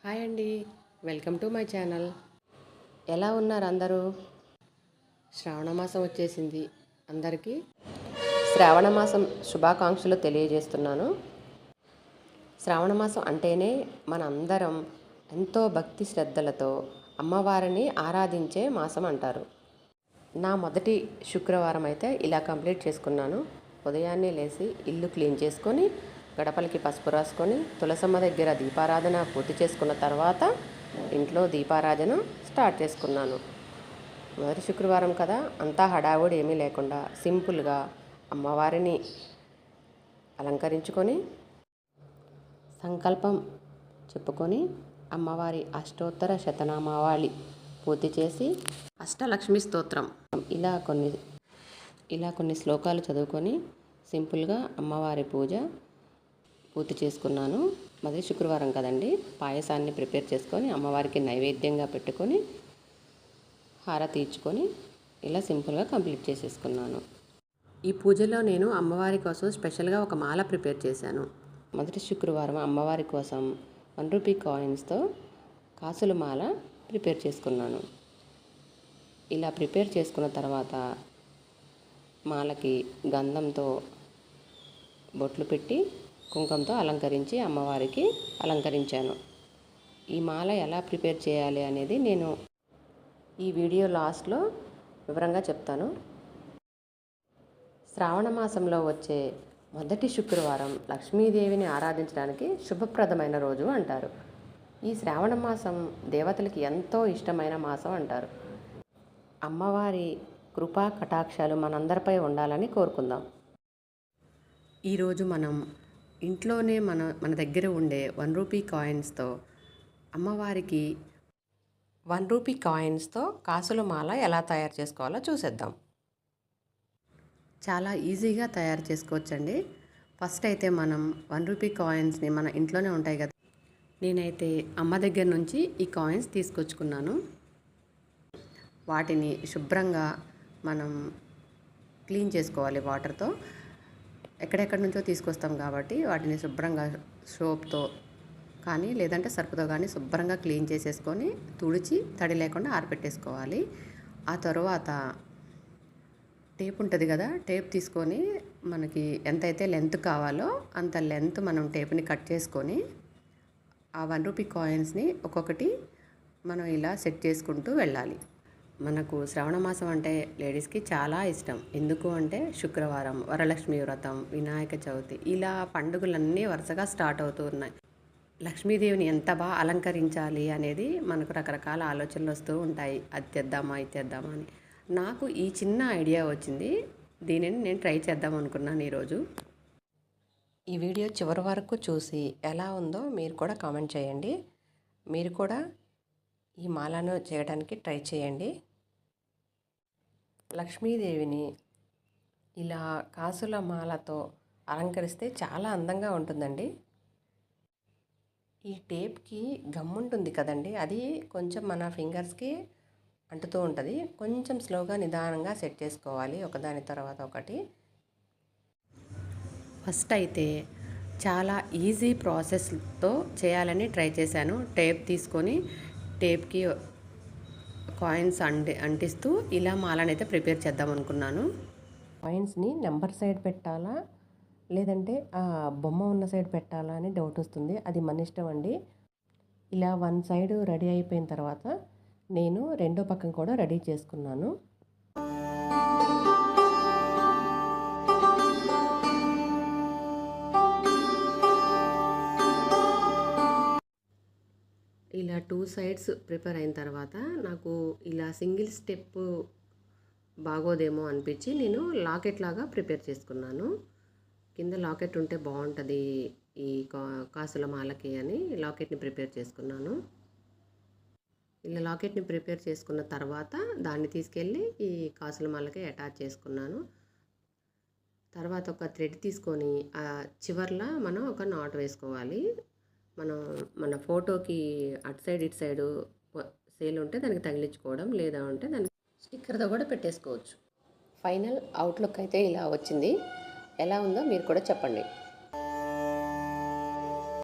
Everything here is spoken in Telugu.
హాయ్ అండి, వెల్కమ్ టు మై ఛానల్. ఎలా ఉన్నారు అందరూ? శ్రావణ మాసం వచ్చేసింది. అందరికీ శ్రావణ మాసం శుభాకాంక్షలు తెలియజేస్తున్నాను. శ్రావణ మాసం అంటేనే మన అందరం ఎంతో భక్తి శ్రద్ధలతో అమ్మవారిని ఆరాధించే మాసం అంటారు. నా మొదటి శుక్రవారం అయితే ఇలా కంప్లీట్ చేసుకున్నాను. ఉదయాన్నే లేచి ఇల్లు క్లీన్ చేసుకొని, గడపలకి పసుపు రాసుకొని, తులసమ్మ దగ్గర దీపారాధన పూర్తి చేసుకున్న తర్వాత ఇంట్లో దీపారాధన స్టార్ట్ చేసుకున్నాను. మొదటి శుక్రవారం కదా, అంతా హడావుడి ఏమీ లేకుండా సింపుల్గా అమ్మవారిని అలంకరించుకొని సంకల్పం చెప్పుకొని అమ్మవారి అష్టోత్తర శతనామావళి పూర్తి చేసి అష్టలక్ష్మి స్తోత్రం ఇలా కొన్ని శ్లోకాలు చదువుకొని సింపుల్గా అమ్మవారి పూజ పూర్తి చేసుకున్నాను. మొదటి శుక్రవారం కదండి, పాయసాన్ని ప్రిపేర్ చేసుకొని అమ్మవారికి నైవేద్యంగా పెట్టుకొని హారతి ఇచ్చుకొని ఇలా సింపుల్గా కంప్లీట్ చేసేసుకున్నాను. ఈ పూజలో నేను అమ్మవారి కోసం స్పెషల్గా ఒక మాల ప్రిపేర్ చేశాను. మొదటి శుక్రవారం అమ్మవారి కోసం 1 రూపీ కాయిన్స్తో కాసుల మాల ప్రిపేర్ చేసుకున్నాను. ఇలా ప్రిపేర్ చేసుకున్న తర్వాత మాలకి గంధంతో బొట్లు పెట్టి కుంకంతో అలంకరించి అమ్మవారికి అలంకరించాను. ఈ మాల ఎలా ప్రిపేర్ చేయాలి అనేది నేను ఈ వీడియో లాస్ట్లో వివరంగా చెప్తాను. శ్రావణ మాసంలో వచ్చే మొదటి శుక్రవారం లక్ష్మీదేవిని ఆరాధించడానికి శుభప్రదమైన రోజు అంటారు. ఈ శ్రావణ మాసం దేవతలకి ఎంతో ఇష్టమైన మాసం అంటారు. అమ్మవారి కృపా కటాక్షాలు మనందరిపై ఉండాలని కోరుకుందాం. ఈరోజు మనం ఇంట్లోనే మన దగ్గర ఉండే 1 రూపీ కాయిన్స్తో అమ్మవారికి 1 రూపీ కాయిన్స్తో కాసుల మాల ఎలా తయారు చేసుకోవాలో చూసేద్దాం. చాలా ఈజీగా తయారు చేసుకోవచ్చండి. ఫస్ట్ అయితే మనం 1 రూపీ కాయిన్స్ని మన ఇంట్లోనే ఉంటాయి కదా, నేనైతే అమ్మ దగ్గర నుంచి ఈ కాయిన్స్ తీసుకొచ్చుకున్నాను. వాటిని శుభ్రంగా మనం క్లీన్ చేసుకోవాలి వాటర్తో. ఎక్కడెక్కడి నుంచో తీసుకొస్తాం కాబట్టి వాటిని శుభ్రంగా సోప్తో కానీ లేదంటే సర్పుతో కానీ శుభ్రంగా క్లీన్ చేసేసుకొని తుడిచి తడి లేకుండా ఆరబెట్టేసుకోవాలి. ఆ తర్వాత టేప్ ఉంటుంది కదా, టేప్ తీసుకొని మనకి ఎంతైతే లెంత్ కావాలో అంత లెంత్ మనం టేప్ని కట్ చేసుకొని ఆ 1 రూపీ కాయిన్స్ని ఒక్కొక్కటి మనం ఇలా సెట్ చేసుకుంటూ వెళ్ళాలి. మనకు శ్రావణ మాసం అంటే లేడీస్కి చాలా ఇష్టం. ఎందుకు అంటే శుక్రవారం, వరలక్ష్మి వ్రతం, వినాయక చవితి ఇలా పండుగలన్నీ వరుసగా స్టార్ట్ అవుతూ ఉన్నాయి. లక్ష్మీదేవిని ఎంత బాగా అలంకరించాలి అనేది మనకు రకరకాల ఆలోచనలు వస్తూ ఉంటాయి. అది తెద్దామా ఇది తెద్దామా అని. నాకు ఈ చిన్న ఐడియా వచ్చింది. దీనిని నేను ట్రై చేద్దాం అనుకున్నాను ఈరోజు. ఈ వీడియో చివరి వరకు చూసి ఎలా ఉందో మీరు కూడా కామెంట్ చేయండి. మీరు కూడా ఈ మాలను చేయడానికి ట్రై చేయండి. లక్ష్మీదేవిని ఇలా కాసుల మాలతో అలంకరిస్తే చాలా అందంగా ఉంటుందండి. ఈ టేప్కి గమ్ ఉంటుంది కదండి, అది కొంచెం మన ఫింగర్స్కి అంటుతూ ఉంటుంది. కొంచెం స్లోగా నిదానంగా సెట్ చేసుకోవాలి ఒకదాని తర్వాత ఒకటి. ఫస్ట్ అయితే చాలా ఈజీ ప్రాసెస్తో చేయాలని ట్రై చేశాను. టేప్ తీసుకొని టేప్కి కాయిన్స్ అంటిస్తూ ఇలా మాలనైతే ప్రిపేర్ చేద్దాం అనుకున్నాను. కాయిన్స్ని నెంబర్ సైడ్ పెట్టాలా లేదంటే ఆ బొమ్మ ఉన్న సైడ్ పెట్టాలా అని డౌట్ వస్తుంది. అది మన ఇష్టం అండి. ఇలా 1 సైడ్ రెడీ అయిపోయిన తర్వాత నేను రెండో పక్కన కూడా రెడీ చేసుకున్నాను. ఇలా 2 సైడ్స్ ప్రిపేర్ అయిన తర్వాత నాకు ఇలా సింగిల్ స్టెప్ బాగోదేమో అనిపించి నేను లాకెట్ లాగా ప్రిపేర్ చేసుకున్నాను. కింద లాకెట్ ఉంటే బాగుంటుంది ఈ కాసుల మాలకి అని లాకెట్ని ప్రిపేర్ చేసుకున్నాను. ఇలా లాకెట్ని ప్రిపేర్ చేసుకున్న తర్వాత దాన్ని తీసుకెళ్ళి ఈ కాసుల మాలకి అటాచ్ చేసుకున్నాను. తర్వాత ఒక థ్రెడ్ తీసుకొని ఆ చివర్లా మనం ఒక నాట్ వేసుకోవాలి. మన ఫోటోకి అటు సైడ్ ఇటు సైడు సేల్ ఉంటే దానికి తగిలించుకోవడం, లేదా ఉంటే దానికి స్టిక్కర్తో కూడా పెట్టేసుకోవచ్చు. ఫైనల్ అవుట్లుక్ అయితే ఇలా వచ్చింది. ఎలా ఉందో మీరు కూడా చెప్పండి.